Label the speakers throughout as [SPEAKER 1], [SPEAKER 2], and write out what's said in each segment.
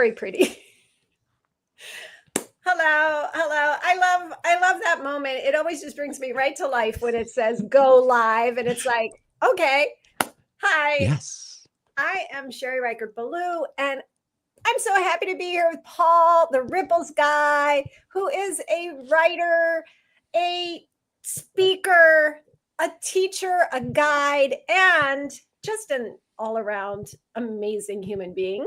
[SPEAKER 1] very pretty. Hello, hello. I love that moment. It always just brings me right to life when it says go live and it's like, okay. Hi,
[SPEAKER 2] Yes.
[SPEAKER 1] I am Sherry Richert Belul and I'm so happy to be here with Paul, the Ripples guy, who is a writer, a speaker, a teacher, a guide, and just an all-around amazing human being.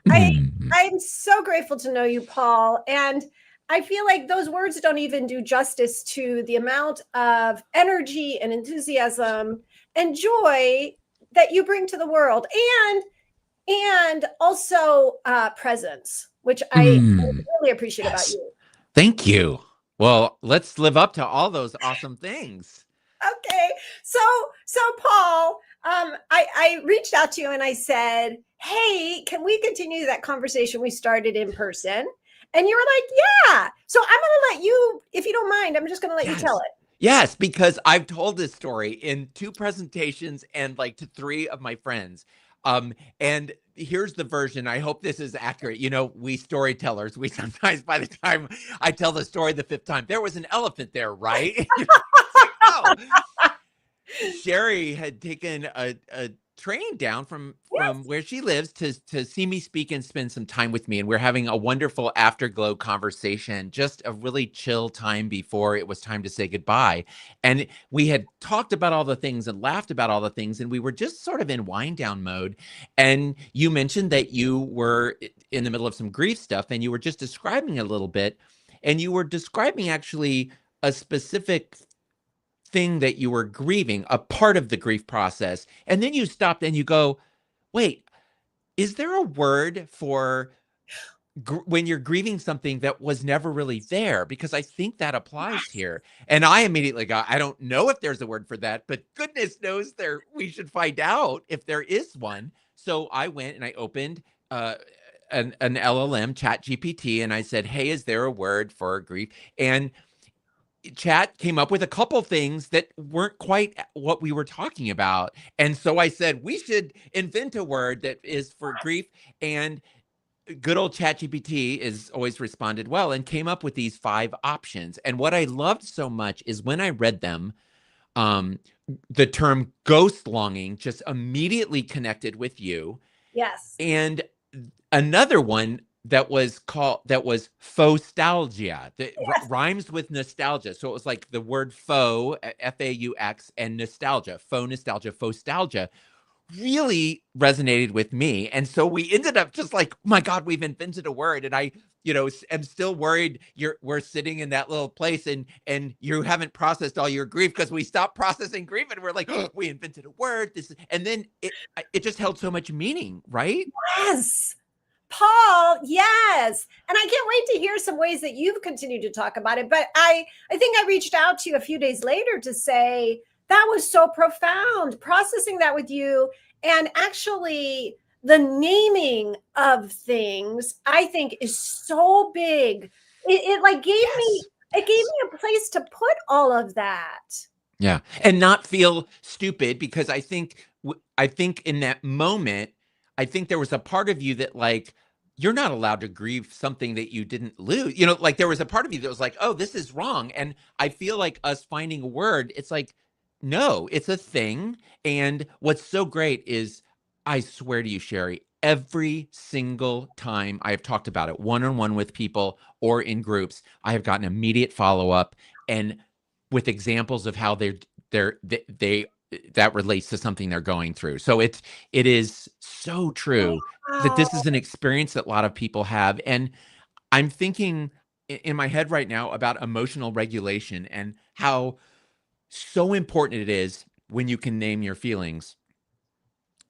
[SPEAKER 1] I
[SPEAKER 2] Mm.
[SPEAKER 1] I'm so grateful to know you, Paul, and I feel like those words don't even do justice to the amount of energy and enthusiasm and joy that you bring to the world and also presence, which I
[SPEAKER 2] Mm.
[SPEAKER 1] really appreciate about
[SPEAKER 2] Yes.
[SPEAKER 1] you.
[SPEAKER 2] Thank you. Well, let's live up to all those awesome things.
[SPEAKER 1] Okay, so so Paul, I reached out to you and I said, "Hey, can we continue that conversation we started in person?" And you were like, "Yeah." So I'm going to let you, if you don't mind, I'm just going to let you tell
[SPEAKER 2] Yes.
[SPEAKER 1] it.
[SPEAKER 2] Yes, because I've told this story in 2 presentations and, like, to 3 of my friends. And here's the version. I hope this is accurate. You know, we storytellers, we sometimes, by the time I tell the story the 5th time, "There was an elephant there, right?" It's like, "No." Sherry had taken a train down from
[SPEAKER 1] Yes.
[SPEAKER 2] where she lives to see me speak and spend some time with me, and we're having a wonderful afterglow conversation, just a really chill time before it was time to say goodbye. And we had talked about all the things and laughed about all the things, and we were just sort of in wind down mode. And you mentioned that you were in the middle of some grief stuff, and you were just describing a little bit, and you were describing actually a specific thing that you were grieving, a part of the grief process. And then you stopped and you go, wait, is there a word for when you're grieving something that was never really there? Because I think that applies here. And I immediately got, I don't know if there's a word for that, but goodness knows there, we should find out if there is one. So I went and I opened an LLM, Chat GPT, and I said, hey, is there a word for grief? And Chat came up with a couple things that weren't quite what we were talking about. And so I said, we should invent a word that is for grief. And good old ChatGPT is always responded well and came up with these 5 options. And what I loved so much is when I read them, um, the term ghost longing just immediately connected with you.
[SPEAKER 1] Yes.
[SPEAKER 2] And another one that was faux-stalgia that
[SPEAKER 1] Yes.
[SPEAKER 2] rhymes with nostalgia. So it was like the word faux, F-A-U-X, and nostalgia, faux-nostalgia really resonated with me. And so we ended up just like, oh my God, we've invented a word. And I, am still worried we're sitting in that little place and you haven't processed all your grief because we stopped processing grief and we're like, oh, we invented a word. And then it just held so much meaning, right?
[SPEAKER 1] Yes. Paul, yes. And I can't wait to hear some ways that you've continued to talk about it. But I think I reached out to you a few days later to say that was so profound, processing that with you. And actually, the naming of things, I think, is so big. It like gave me
[SPEAKER 2] Yes.
[SPEAKER 1] it gave
[SPEAKER 2] Yes.
[SPEAKER 1] me a place to put all of that.
[SPEAKER 2] Yeah, and not feel stupid because I think in that moment, I think there was a part of you that like you're not allowed to grieve something that you didn't lose. Like there was a part of you that was like, "Oh, this is wrong." And I feel like us finding a word, it's like, no, it's a thing. And what's so great is I swear to you, Sherry, every single time I have talked about it one-on-one with people or in groups, I have gotten immediate follow-up and with examples of how they that relates to something they're going through. So it is so true that this is
[SPEAKER 1] Wow.
[SPEAKER 2] an experience that a lot of people have. And I'm thinking in my head right now about emotional regulation and how so important it is when you can name your feelings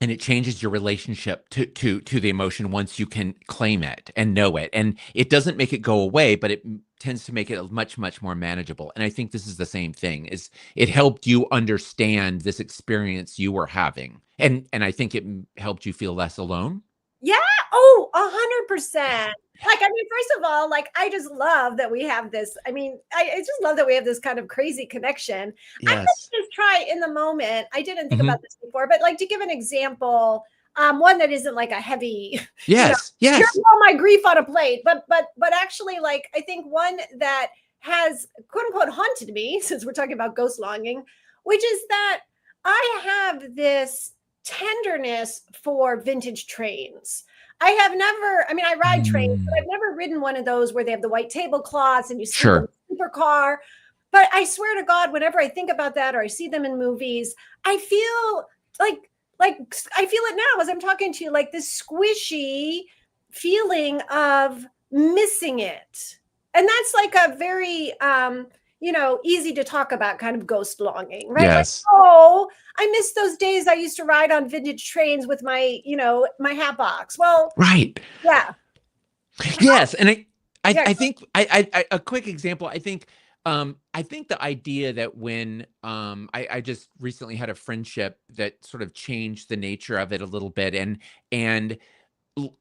[SPEAKER 2] and it changes your relationship to the emotion once you can claim it and know it. And it doesn't make it go away, but it tends to make it much more manageable. And I think this is the same thing. Is it helped you understand this experience you were having, and I think it helped you feel less alone.
[SPEAKER 1] Yeah. Oh,
[SPEAKER 2] Yeah.
[SPEAKER 1] 100%.
[SPEAKER 2] Yeah.
[SPEAKER 1] Like, I mean, first of all, like, I just love that we have this. I mean, I just love that we have this kind of crazy connection. I'm going
[SPEAKER 2] Yes.
[SPEAKER 1] to just try in the moment. I didn't think about
[SPEAKER 2] Hmm.
[SPEAKER 1] this before, but like to give an example, one that isn't like a heavy,
[SPEAKER 2] Yes.
[SPEAKER 1] here's
[SPEAKER 2] Yes.
[SPEAKER 1] all my grief on a plate, but actually, like, I think one that has quote unquote haunted me, since we're talking about ghost longing, which is that I have this tenderness for vintage trains. I have never, I mean, I ride trains, but I've never ridden one of those where they have the white tablecloths and you sleep in
[SPEAKER 2] Sure.
[SPEAKER 1] the sleeper car. But I swear to God, whenever I think about that or I see them in movies, I feel like like I feel it now as I'm talking to you, like this squishy feeling of missing it. And that's like a very easy to talk about kind of ghost longing, right? Like,
[SPEAKER 2] Yes.
[SPEAKER 1] oh, I miss those days I used to ride on vintage trains with my, my hat box. Well,
[SPEAKER 2] Right.
[SPEAKER 1] yeah.
[SPEAKER 2] Yes. And
[SPEAKER 1] Yeah.
[SPEAKER 2] I think a quick example, I think the idea that when I just recently had a friendship that sort of changed the nature of it a little bit, and l-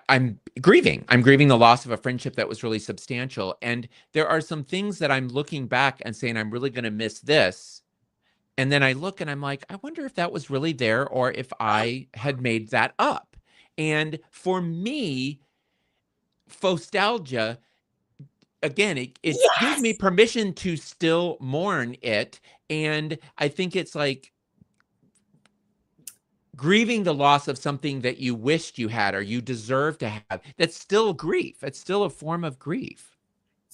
[SPEAKER 2] I'm grieving. I'm grieving the loss of a friendship that was really substantial. And there are some things that I'm looking back and saying, I'm really going to miss this. And then I look and I'm like, I wonder if that was really there or if I had made that up. And for me, nostalgia, again, it gives me
[SPEAKER 1] Yes.
[SPEAKER 2] permission to still mourn it. And I think it's like grieving the loss of something that you wished you had or you deserve to have. That's still grief. It's still a form of grief.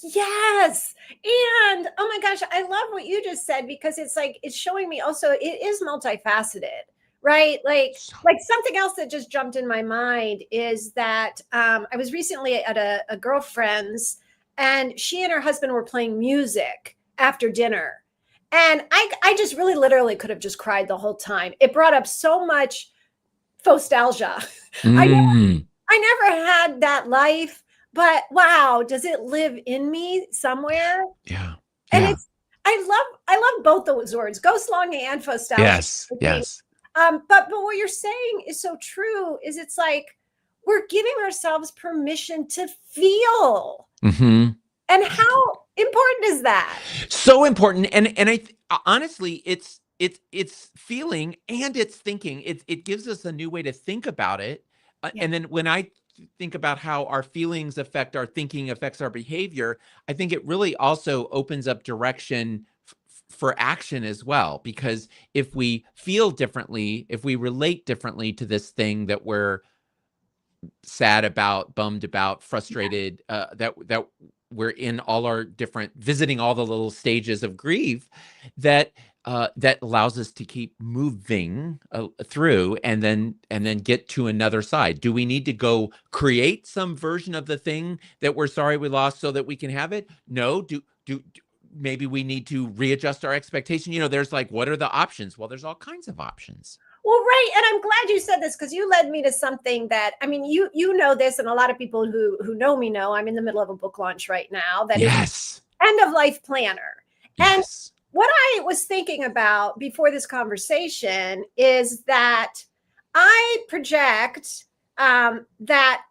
[SPEAKER 1] Yes. And oh my gosh, I love what you just said because it's like it's showing me also it is multifaceted, right?
[SPEAKER 2] So,
[SPEAKER 1] Like something else that just jumped in my mind is that I was recently at a girlfriend's and she and her husband were playing music after dinner. And I just really literally could have just cried the whole time. It brought up so much nostalgia. I
[SPEAKER 2] mm,
[SPEAKER 1] I never had that life, but wow, does it live in me somewhere?
[SPEAKER 2] yeah.
[SPEAKER 1] And
[SPEAKER 2] Yeah.
[SPEAKER 1] it's I love both those words, ghost longing and nostalgia.
[SPEAKER 2] Yes.
[SPEAKER 1] I think.
[SPEAKER 2] Yes.
[SPEAKER 1] But what you're saying is so true. Is it's like we're giving ourselves permission to feel,
[SPEAKER 2] Hmm.
[SPEAKER 1] and how important is that?
[SPEAKER 2] So important. And honestly, it's feeling and it's thinking. It gives us a new way to think about it.
[SPEAKER 1] Yeah.
[SPEAKER 2] And then when I think about how our feelings affect our thinking affects our behavior, I think it really also opens up direction for action as well. Because if we feel differently, if we relate differently to this thing that we're sad about, bummed about, frustrated, that we're in all our different visiting all the little stages of grief, that that allows us to keep moving through and then get to another side. Do we need to go create some version of the thing that we're sorry we lost so that we can have it? No. Maybe we need to readjust our expectation. There's like, what are the options? Well, there's all kinds of options.
[SPEAKER 1] Well, right, and I'm glad you said this because you led me to something that I mean, you know this, and a lot of people who know me know I'm in the middle of a book launch right now that is
[SPEAKER 2] Yes.
[SPEAKER 1] end of life planner. And
[SPEAKER 2] Yes.
[SPEAKER 1] what I was thinking about before this conversation is that I project that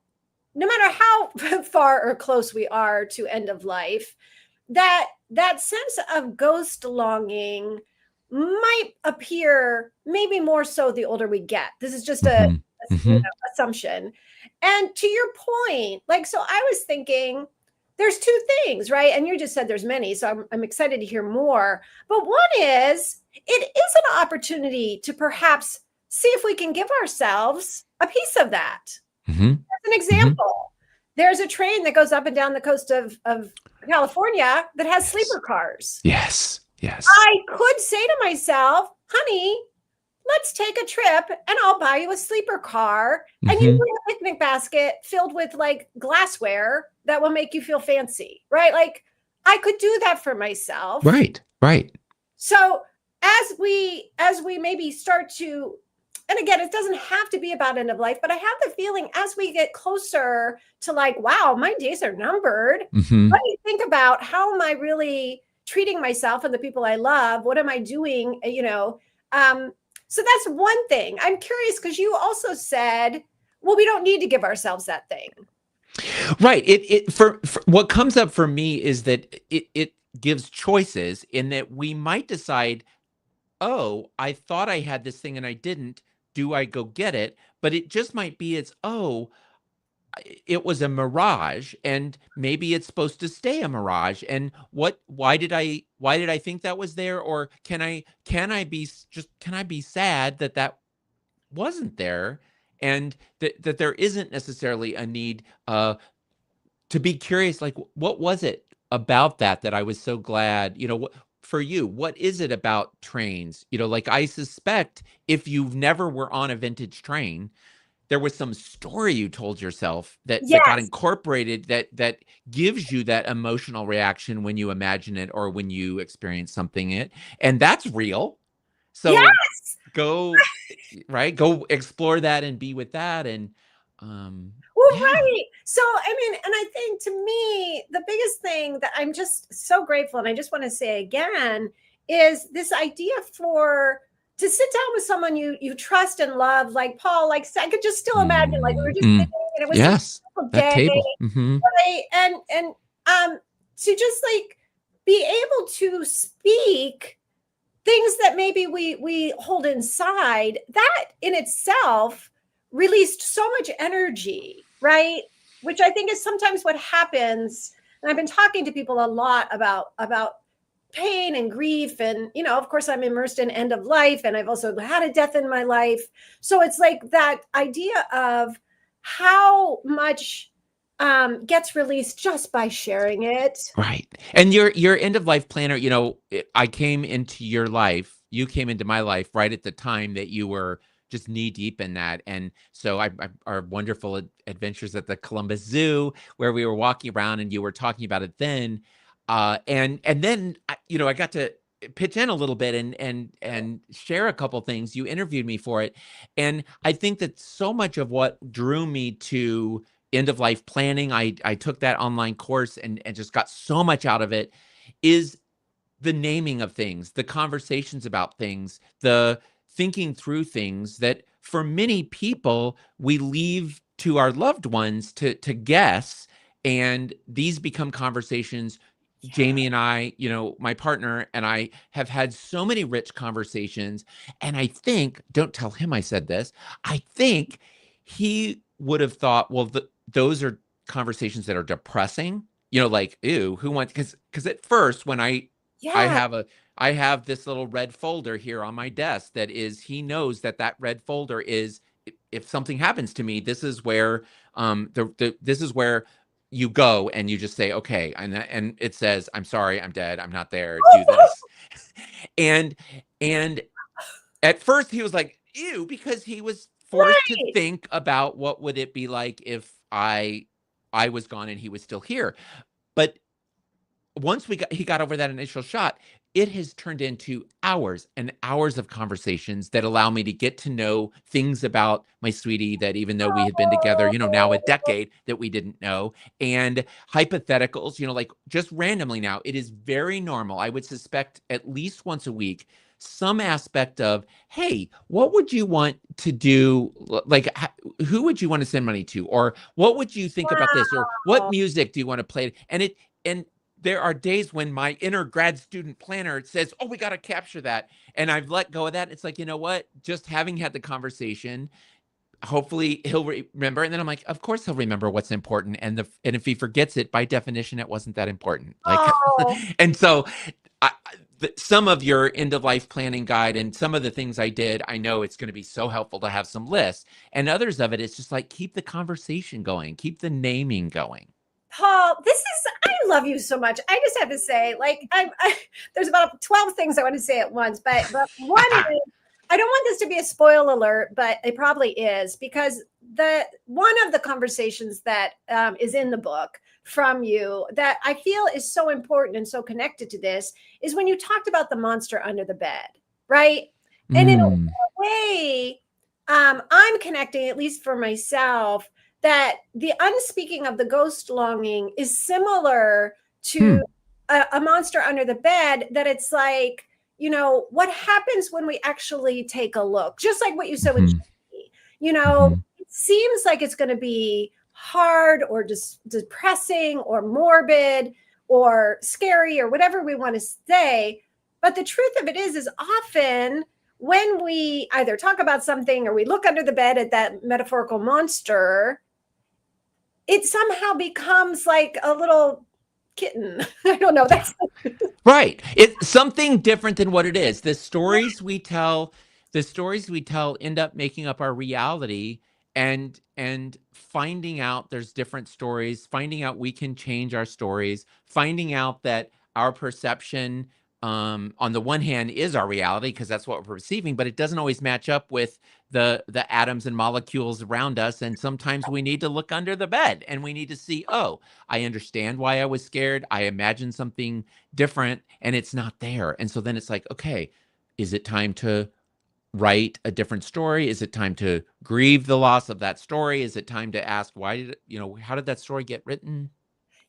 [SPEAKER 1] no matter how far or close we are to end of life, that sense of ghost longing might appear maybe more so the older we get. This is just a,
[SPEAKER 2] Hmm. Hmm.
[SPEAKER 1] assumption. And to your point, like, so I was thinking there's two things, right? And you just said there's many, so I'm excited to hear more. But one is it is an opportunity to perhaps see if we can give ourselves a piece of that.
[SPEAKER 2] Hmm.
[SPEAKER 1] As an example, there's a train that goes up and down the coast of California that has sleeper cars.
[SPEAKER 2] Yes. Yes.
[SPEAKER 1] I could say to myself, honey, let's take a trip and I'll buy you a sleeper car and you
[SPEAKER 2] Hmm.
[SPEAKER 1] bring a picnic basket filled with like glassware that will make you feel fancy, right? Like I could do that for myself.
[SPEAKER 2] Right. Right.
[SPEAKER 1] So as we maybe start to, and again, it doesn't have to be about end of life, but I have the feeling as we get closer to like, wow, my days are numbered.
[SPEAKER 2] Hmm.
[SPEAKER 1] Let me think about how am I really treating myself and the people I love? What am I doing? So that's one thing. I'm curious because you also said, well, we don't need to give ourselves that thing.
[SPEAKER 2] Right. For what comes up for me is that it gives choices in that we might decide, oh, I thought I had this thing and I didn't. do I go get it? But it just might be it was a mirage, and maybe it's supposed to stay a mirage. And why did I think that was there? Or can I be sad that that wasn't there, and that there isn't necessarily a need to be curious, like what was it about that I was so glad, for you, what is it about trains? Like, I suspect if you've never were on a vintage train, there was some story you told yourself that got
[SPEAKER 1] Yes.
[SPEAKER 2] incorporated, that gives you that emotional reaction when you imagine it or when you experience something it, and that's real. So
[SPEAKER 1] Yes.
[SPEAKER 2] go go explore that and be with that. And
[SPEAKER 1] Well,
[SPEAKER 2] yeah.
[SPEAKER 1] right. So, I mean, and I think to me, the biggest thing that I'm just so grateful, and I just want to say again, is this idea for to sit down with someone you trust and love, like Paul. Like, I could just still imagine, like, we were just
[SPEAKER 2] Mm.
[SPEAKER 1] sitting, and it was such
[SPEAKER 2] Yes,
[SPEAKER 1] a beautiful
[SPEAKER 2] that
[SPEAKER 1] day,
[SPEAKER 2] table. Mm-hmm.
[SPEAKER 1] right? And to just like be able to speak things that maybe we hold inside, that in itself released so much energy, right? Which I think is sometimes what happens. And I've been talking to people a lot about pain and grief, and of course I'm immersed in end of life, and I've also had a death in my life. So it's like that idea of how much gets released just by sharing it.
[SPEAKER 2] Right. And your end of life planner, I came into your life, you came into my life right at the time that you were just knee deep in that. And so our wonderful adventures at the Columbus Zoo, where we were walking around and you were talking about it then. And then I got to pitch in a little bit and share a couple things. You interviewed me for it. And I think that so much of what drew me to end of life planning, I took that online course and just got so much out of it, is the naming of things, the conversations about things, the thinking through things that for many people we leave to our loved ones to guess. And these become conversations.
[SPEAKER 1] Yeah.
[SPEAKER 2] Jamie and I, my partner and I, have had so many rich conversations. And I think, don't tell him I said this, I think he would have thought, well, those are conversations that are depressing, like, ew, who wants, because at first when I
[SPEAKER 1] Yeah.
[SPEAKER 2] have a I have this little red folder here on my desk that is, he knows that red folder is, if something happens to me, this is where this is where you go and you just say, okay, and it says, I'm sorry, I'm dead, I'm not there, do this. and and at first he was like, ew, because he was forced to
[SPEAKER 1] Right.
[SPEAKER 2] think about what would it be like if I was gone and he was still here. But once he got over that initial shot, it has turned into hours and hours of conversations that allow me to get to know things about my sweetie that, even though we had been together, now a decade, that we didn't know. And hypotheticals, like, just randomly now, it is very normal. I would suspect at least once a week, some aspect of, hey, what would you want to do? Like, who would you want to send money to? Or what would you think about this? Or what
[SPEAKER 1] Wow.
[SPEAKER 2] music do you want to play? And there are days when my inner grad student planner says, oh, we got to capture that. And I've let go of that. It's like, you know what? Just having had the conversation, hopefully he'll remember. And then I'm like, of course he'll remember what's important. And if he forgets it, by definition, it wasn't that important. Like,
[SPEAKER 1] Oh,
[SPEAKER 2] and so some of your end of life planning guide and some of the things I did, I know it's going to be so helpful to have some lists. And others of it, it's just like, keep the conversation going, keep the naming going.
[SPEAKER 1] Paul, I love you so much. I just have to say, like, there's about 12 things I want to say at once, but one is, I don't want this to be a spoil alert, but it probably is, because one of the conversations that is in the book from you that I feel is so important and so connected to this is when you talked about the monster under the bed, right? And in a
[SPEAKER 2] Mm.
[SPEAKER 1] way, I'm connecting, at least for myself, that the unspeaking of the ghost longing is similar
[SPEAKER 2] Hmm.
[SPEAKER 1] to a monster under the bed, that it's like, what happens when we actually take a look, just like what you said with
[SPEAKER 2] Mm-hmm.
[SPEAKER 1] Jamie,
[SPEAKER 2] Mm-hmm.
[SPEAKER 1] it seems like it's going to be hard or depressing or morbid or scary or whatever we want to say. But the truth of it is often when we either talk about something or we look under the bed at that metaphorical monster, it somehow becomes like a little kitten. I don't know. That's
[SPEAKER 2] Right. It's something different than what it is. The stories we tell end up making up our reality, and finding out there's different stories, finding out we can change our stories, finding out that our perception on the one hand is our reality because that's what we're perceiving, but it doesn't always match up with the atoms and molecules around us, and sometimes we need to look under the bed and we need to see, oh, I understand why I was scared. I imagined something different and it's not there. And so then it's like, okay, is it time to write a different story? Is it time to grieve the loss of that story? Is it time to ask, why did it, how did that story get written?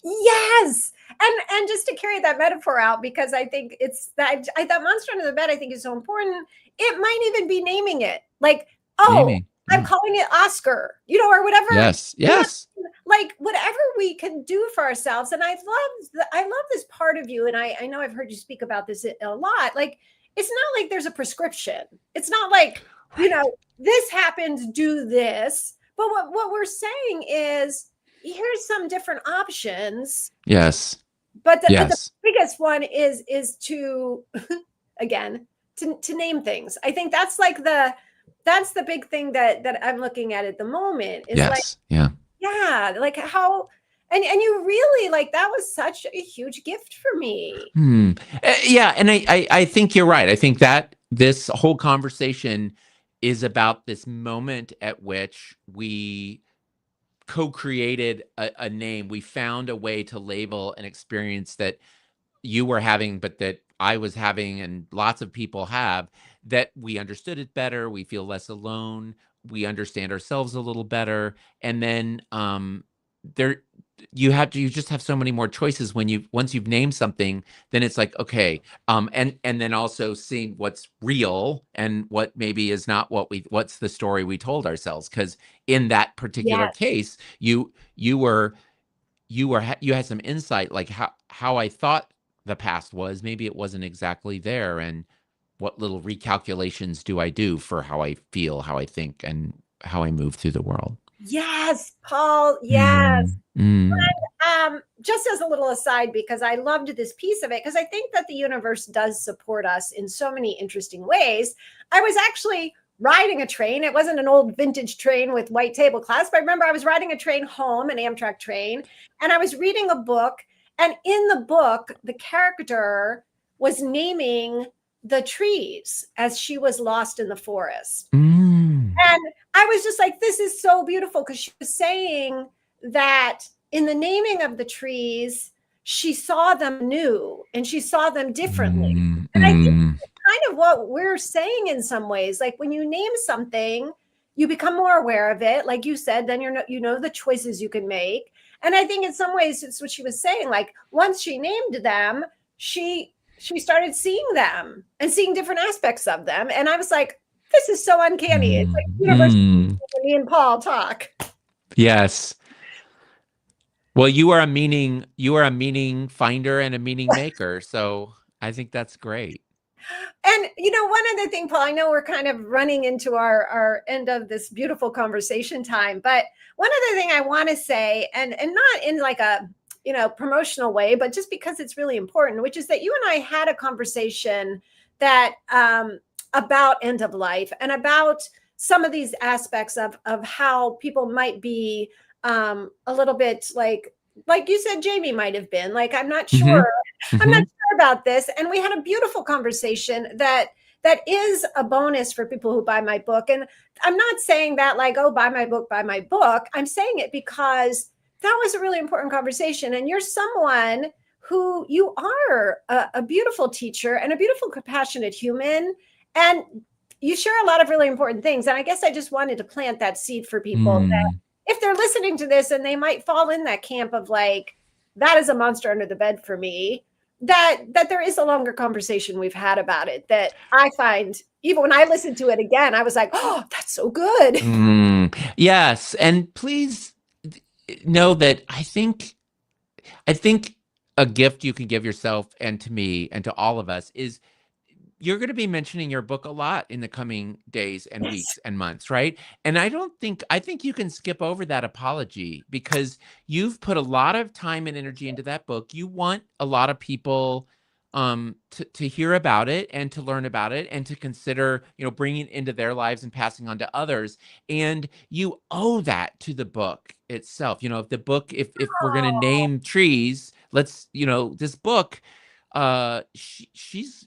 [SPEAKER 1] yes. And just to carry that metaphor out, because I think it's that monster under the bed, I think is so important. It might even be naming it like, oh,
[SPEAKER 2] Naming.
[SPEAKER 1] I'm calling it Oscar, or whatever.
[SPEAKER 2] Yes. Yes.
[SPEAKER 1] Like whatever we can do for ourselves. And I love this part of you. And I know I've heard you speak about this a lot. Like, it's not like there's a prescription. It's not like,
[SPEAKER 2] Right.
[SPEAKER 1] this happens, do this. But what we're saying is, here's some different options.
[SPEAKER 2] Yes.
[SPEAKER 1] But the
[SPEAKER 2] Yes.
[SPEAKER 1] biggest one is to again to name things. I think that's like that's the big thing that I'm looking at the moment is like,
[SPEAKER 2] Yes. Yeah.
[SPEAKER 1] yeah, like how and you really like that was such a huge gift for me.
[SPEAKER 2] Yeah, and I think you're right. I think that this whole conversation is about this moment at which we co-created a name. We found a way to label an experience that you were having, but that I was having, and lots of people have, that we understood it better. We feel less alone. We understand ourselves a little better. And then there you just have so many more choices once you've named something, then it's like, okay, and then also seeing what's real and what maybe is not what's the story we told ourselves. Because in that particular
[SPEAKER 1] Yes.
[SPEAKER 2] case, you had some insight, like how I thought the past was, maybe it wasn't exactly there, and what little recalculations do I do for how I feel, how I think, and how I move through the world.
[SPEAKER 1] Yes, Paul. Yes.
[SPEAKER 2] Mm, mm,
[SPEAKER 1] Just as a little aside, because I loved this piece of it, because I think that the universe does support us in so many interesting ways. I was actually riding a train. It wasn't an old vintage train with white tablecloths, but I remember I was riding a train home, an Amtrak train, and I was reading a book. And in the book, the character was naming the trees as she was lost in the forest.
[SPEAKER 2] mm,
[SPEAKER 1] And I was just like, this is so beautiful, because she was saying that in the naming of the trees, she saw them new and she saw them differently.
[SPEAKER 2] mm,
[SPEAKER 1] And I think
[SPEAKER 2] mm,
[SPEAKER 1] it's kind of what we're saying in some ways. Like when you name something, you become more aware of it. Like you said, then you know the choices you can make. And I think in some ways it's what she was saying. Like once she named them, she started seeing them and seeing different aspects of them. And I was like, this is so uncanny. It's like universe
[SPEAKER 2] mm.
[SPEAKER 1] when me and Paul talk.
[SPEAKER 2] Yes. Well, you are a meaning finder and a meaning maker. So I think that's great.
[SPEAKER 1] And one other thing, Paul, I know we're kind of running into our end of this beautiful conversation time, but one other thing I want to say, and not in like a promotional way, but just because it's really important, which is that you and I had a conversation that about end of life and about some of these aspects of how people might be a little bit like you said, Jamie might have been like, I'm not
[SPEAKER 2] Hmm.
[SPEAKER 1] sure. I'm not
[SPEAKER 2] Hmm.
[SPEAKER 1] sure about this. And we had a beautiful conversation that is a bonus for people who buy my book. And I'm not saying that like, oh, buy my book, buy my book. I'm saying it because that was a really important conversation. And you're someone who you are a beautiful teacher and a beautiful, compassionate human. And you share a lot of really important things. And I guess I just wanted to plant that seed for people that
[SPEAKER 2] Mm.
[SPEAKER 1] if they're listening to this and they might fall in that camp of like, that is a monster under the bed for me, that there is a longer conversation we've had about it that I find even when I listened to it again, I was like, oh, that's so good.
[SPEAKER 2] Yes, and please know that I think a gift you can give yourself and to me and to all of us is you're going to be mentioning your book a lot in the coming days and
[SPEAKER 1] Yes.
[SPEAKER 2] weeks and months, right? And I think you can skip over that apology because you've put a lot of time and energy into that book. You want a lot of people to hear about it and to learn about it and to consider, bringing it into their lives and passing on to others. And you owe that to the book itself. If the book, if we're going to
[SPEAKER 1] Oh,
[SPEAKER 2] name trees, let's, this book, she's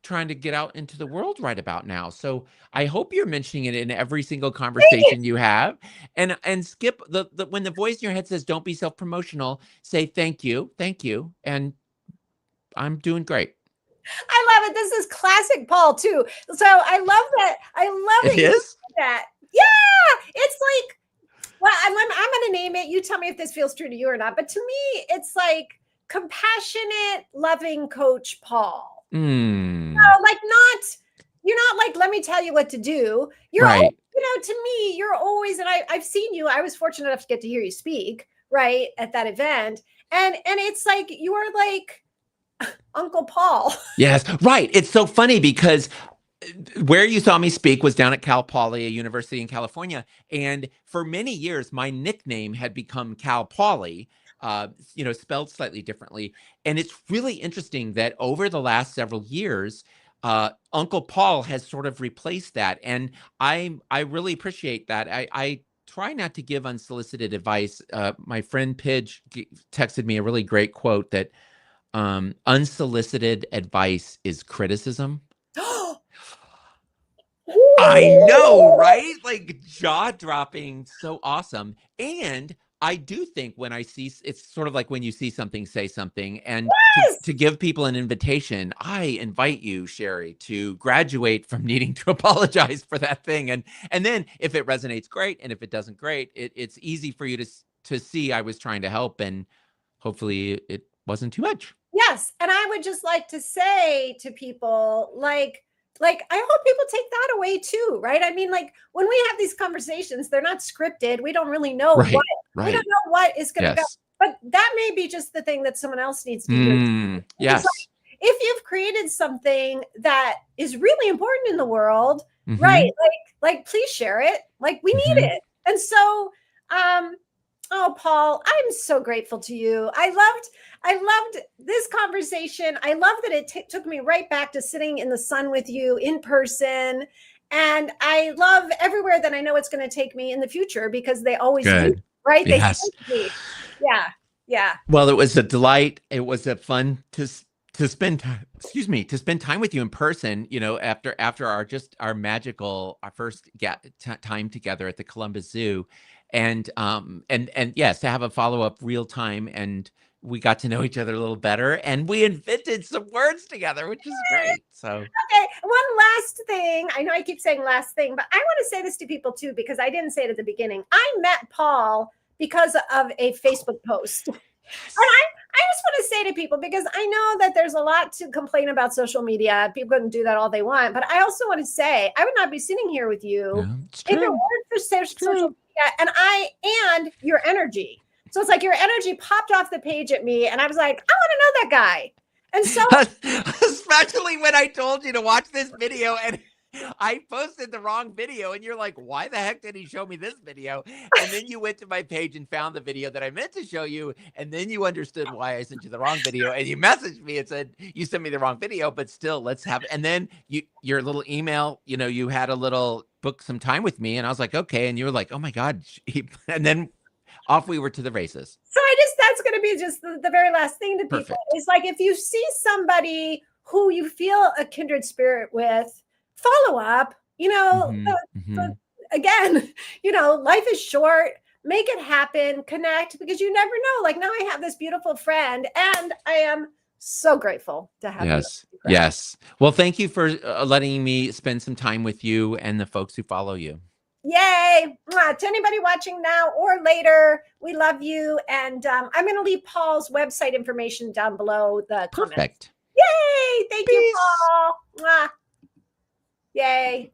[SPEAKER 2] trying to get out into the world right about now. So I hope you're mentioning it in every single
[SPEAKER 1] thank you.
[SPEAKER 2] conversation you have. And skip the when the voice in your head says, don't be self-promotional, say thank you, and I'm doing great.
[SPEAKER 1] I love it. This is classic Paul too. So I love that. I love
[SPEAKER 2] It
[SPEAKER 1] that you
[SPEAKER 2] is?
[SPEAKER 1] said that. Yeah, it's like, well, I'm going to name it. You tell me if this feels true to you or not. But to me, it's like compassionate, loving Coach Paul.
[SPEAKER 2] Mm,
[SPEAKER 1] Like you're not like, let me tell you what to do. You're always,
[SPEAKER 2] right.
[SPEAKER 1] to me, you're always, and I've seen you. I was fortunate enough to get to hear you speak right at that event, and it's like you're like Uncle Paul.
[SPEAKER 2] Yes, right. It's so funny because where you saw me speak was down at Cal Poly, a university in California. And for many years, my nickname had become Cal Poly, spelled slightly differently. And it's really interesting that over the last several years, Uncle Paul has sort of replaced that. And I really appreciate that. I try not to give unsolicited advice. My friend Pidge texted me a really great quote that unsolicited advice is criticism. I know, right? Like jaw-dropping, so awesome. And I do think when I see, it's sort of like when you see something, say something. And to
[SPEAKER 1] Yes.
[SPEAKER 2] give people an invitation, I invite you, Sherry, to graduate from needing to apologize for that thing. And then if it resonates, great. And if it doesn't, great. It's easy for you to see I was trying to help, and hopefully it wasn't too much.
[SPEAKER 1] Yes. And I would just like to say to people, like I hope people take that away too, right? I mean, like when we have these conversations, they're not scripted. We don't really know what
[SPEAKER 2] Right,
[SPEAKER 1] we don't
[SPEAKER 2] right.
[SPEAKER 1] know what is going to go.
[SPEAKER 2] Yes.
[SPEAKER 1] But that may be just the thing that someone else needs to hear. It's
[SPEAKER 2] Yes.
[SPEAKER 1] like if you've created something that is really important in the world, right?
[SPEAKER 2] Mm-hmm.
[SPEAKER 1] Like please share it. Like we need
[SPEAKER 2] Mm-hmm.
[SPEAKER 1] it. And so oh, Paul, I'm so grateful to you. I loved this conversation. I love that it took me right back to sitting in the sun with you in person. And I love everywhere that I know it's going to take me in the future because they always do,
[SPEAKER 2] Good.
[SPEAKER 1] right? They
[SPEAKER 2] Yes.
[SPEAKER 1] send me. Yeah. Yeah.
[SPEAKER 2] Well, it was a delight. It was a fun to spend time, to spend time with you in person, after our magical, our first time together at the Columbus Zoo. And yes, to have a follow-up real time, and we got to know each other a little better, and we invented some words together, which is great. So
[SPEAKER 1] Okay. One last thing. I know I keep saying last thing, but I want to say this to people too, because I didn't say it at the beginning. I met Paul because of a Facebook post. And I just want to say to people, because I know that there's a lot to complain about social media. People can do that all they want. But I also want to say, I would not be sitting here with you
[SPEAKER 2] yeah, it's
[SPEAKER 1] if it
[SPEAKER 2] true.
[SPEAKER 1] weren't for social
[SPEAKER 2] True.
[SPEAKER 1] media and your energy. So it's like your energy popped off the page at me. And I was like, I want to know that guy. And so
[SPEAKER 2] Especially when I told you to watch this video and I posted the wrong video, and you're like, why the heck did he show me this video? And then you went to my page and found the video that I meant to show you, and then you understood why I sent you the wrong video, and you messaged me and said, you sent me the wrong video, but still, let's have it. And then your little email, you had a little book some time with me, and I was like, okay. And you were like, oh my God. And then off we were to the races.
[SPEAKER 1] So that's going to be just the very last thing to people.
[SPEAKER 2] Perfect.
[SPEAKER 1] Is like, if you see somebody who you feel a kindred spirit with, follow up, again, life is short, make it happen, connect, because you never know. Like now I have this beautiful friend and I am so grateful to have
[SPEAKER 2] Yes.
[SPEAKER 1] you.
[SPEAKER 2] Yes. Well, thank you for letting me spend some time with you and the folks who follow you.
[SPEAKER 1] Yay. To anybody watching now or later, we love you. And I'm going to leave Paul's website information down below the comments.
[SPEAKER 2] Perfect.
[SPEAKER 1] Yay. Thank
[SPEAKER 2] Peace.
[SPEAKER 1] you, Paul. Yay.